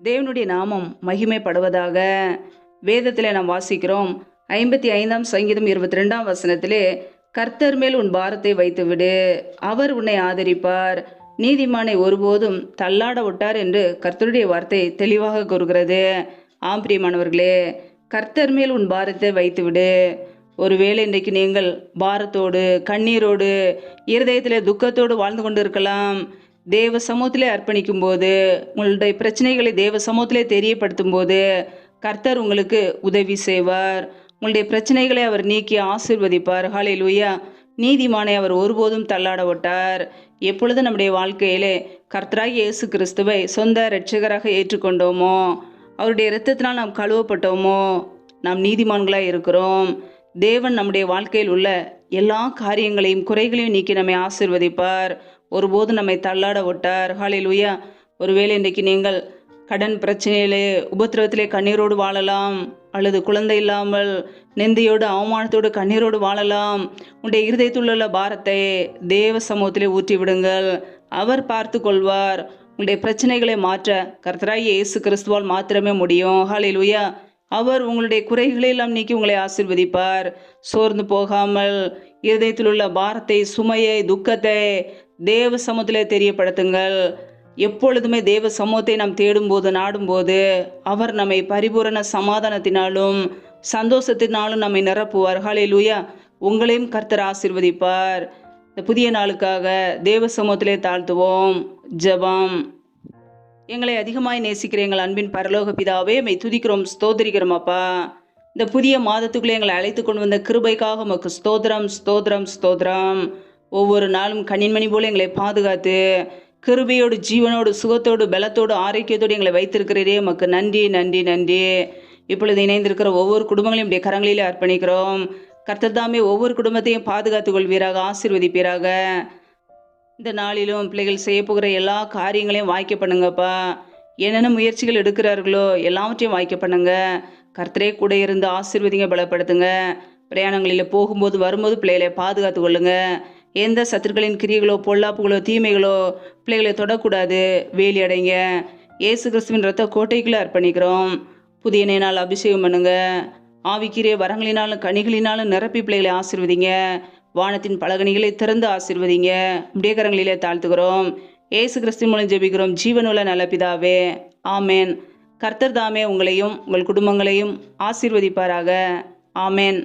தேவனுடைய நாமம் மகிமைப்படுவதாக. வேதத்தில் நாம் வாசிக்கிறோம் 55ஆம் சங்கீதம் 22ஆம் வசனத்திலே, கர்த்தர் மேல் உன் பாரத்தை வைத்துவிடு, அவர் உன்னை ஆதரிப்பார், நீதிமானை ஒருபோதும் தள்ளாட விட்டார் என்று கர்த்தருடைய வார்த்தை தெளிவாக கூறுகிறது. ஆம் பிரியமானவர்களே, கர்த்தர் மேல் உன் பாரத்தை வைத்துவிடு. ஒருவேளை இன்றைக்கு நீங்கள் பாரத்தோடு, கண்ணீரோடு, இருதயத்தில் துக்கத்தோடு வாழ்ந்து கொண்டு இருக்கலாம். தேவ சமூகத்திலே அர்ப்பணிக்கும் போது, உங்களுடைய பிரச்சனைகளை தேவ சமூகத்திலே தெரியப்படுத்தும் போது கர்த்தர் உங்களுக்கு உதவி செய்வார். உங்களுடைய பிரச்சனைகளை அவர் நீக்கி ஆசீர்வதிப்பார். ஹல்லேலூயா. நீதிமானை அவர் ஒருபோதும் தள்ளாட விட்டார். எப்பொழுது நம்முடைய வாழ்க்கையிலே கர்த்தராகிய இயேசு கிறிஸ்துவை சொந்த இரட்சகராக ஏற்றுக்கொண்டோமோ, அவருடைய இரத்தத்தினால் நாம் கழுவப்பட்டோமோ, நாம் நீதிமான்களாக இருக்கிறோம். தேவன் நம்முடைய வாழ்க்கையில் உள்ள எல்லா காரியங்களையும் குறைகளையும் நீக்கி நம்மை ஆசீர்வதிப்பார். ஒருபோது நம்மை தள்ளாட விட்டார். ஹல்லேலூயா. ஒருவேளை இன்றைக்கு நீங்கள் கடன் பிரச்சனையிலே, உபத்திரவத்திலே கண்ணீரோடு வாழலாம், அல்லது குழந்தை இல்லாமல் நிந்தையோடு, அவமானத்தோடு கண்ணீரோடு வாழலாம். உங்களுடைய இருதயத்தில் உள்ள பாரத்தை தேவ சமூகத்திலே ஊற்றி விடுங்கள். அவர் பார்த்து கொள்வார். உங்களுடைய பிரச்சனைகளை மாற்ற கர்த்தராகிய இயேசு கிறிஸ்துவால் மாத்திரமே முடியும். ஹல்லேலூயா. அவர் உங்களுடைய குறைகளை எல்லாம் நீக்கி உங்களை ஆசீர்வதிப்பார். சோர்ந்து போகாமல் இருதயத்தில் உள்ள பாரத்தை, சுமையை, துக்கத்தை தேவ சமூகத்திலே தெரியப்படுத்துங்கள். எப்பொழுதுமே தேவ சமூகத்தை நாம் தேடும்போது, நாடும்போது அவர் நம்மை பரிபூரண சமாதானத்தினாலும் சந்தோஷத்தினாலும் நம்மை நிரப்புவார். ஹல்லேலூயா. உங்களையும் கர்த்தர் ஆசீர்வதிப்பார். இந்த புதிய நாளுக்காக தேவ சமூகத்திலே தாழ்த்துவோம். ஜெபம். எங்களை அதிகமாய் நேசிக்கிற எங்கள் அன்பின் பரலோக பிதாவே, மை துதிக்கிறோம், ஸ்தோத்திரிக்கிறோம் அப்பா. இந்த புதிய மாதத்துக்குள்ளே எங்களை அழைத்து கொண்டு வந்த கிருபைக்காக உமக்கு ஸ்தோத்திரம், ஸ்தோத்திரம், ஸ்தோத்திரம். ஒவ்வொரு நாளும் கண்ணின்மணி போல எங்களை பாதுகாத்து கிருபையோடு, ஜீவனோடு, சுகத்தோடு, பலத்தோடு, ஆரோக்கியத்தோடு எங்களை வைத்திருக்கிறீரே, உமக்கு நன்றி, நன்றி, நன்றி. இப்பொழுது இணைந்திருக்கிற ஒவ்வொரு குடும்பங்களையும் உடைய கரங்களிலே அர்ப்பணிக்கிறோம். கர்த்தர் தாமே ஒவ்வொரு குடும்பத்தையும் பாதுகாத்துக் கொள்வீராக, ஆசீர்வதிப்பீராக. இந்த நாளிலும் பிள்ளைகள் செய்ய போகிற எல்லா காரியங்களையும் வாய்க்க பண்ணுங்கப்பா. என்னென்ன முயற்சிகள் எடுக்கிறார்களோ எல்லாவற்றையும் வாய்க்க பண்ணுங்க. கர்த்தரே கூட இருந்து ஆசீர்வதிங்க, பலப்படுத்துங்க. பிரயாணங்களில் போகும்போது, வரும்போது பிள்ளைகளை பாதுகாத்து கொள்ளுங்க. எந்த சத்துருக்களின் கிரியைகளோ, பொல்லாப்புகளோ, தீமைகளோ பிள்ளைகளை தொடக்கூடாது. வேலி அடைங்க. இயேசு கிறிஸ்துவின் ரத்த கோட்டைக்குள்ளே அர்ப்பணிக்கிறோம். புதிய நாள் அபிஷேகம் பண்ணுங்க. ஆவிக்குரிய வரங்களினாலும் கனிகளினாலும் நிரப்பி பிள்ளைகளை ஆசீர்வதிங்க. வானத்தின் பலகணிகளை திறந்து ஆசீர்வதிங்க. அப்படியே கரங்களிலே தாழ்த்துகிறோம். இயேசு கிறிஸ்துவின் மூலம் ஜெபிக்கிறோம், ஜீவனுள்ள நல்ல பிதாவே, ஆமேன். கர்த்தர் தாமே உங்களையும் உங்கள் குடும்பங்களையும் ஆசீர்வதிப்பாராக. ஆமேன்.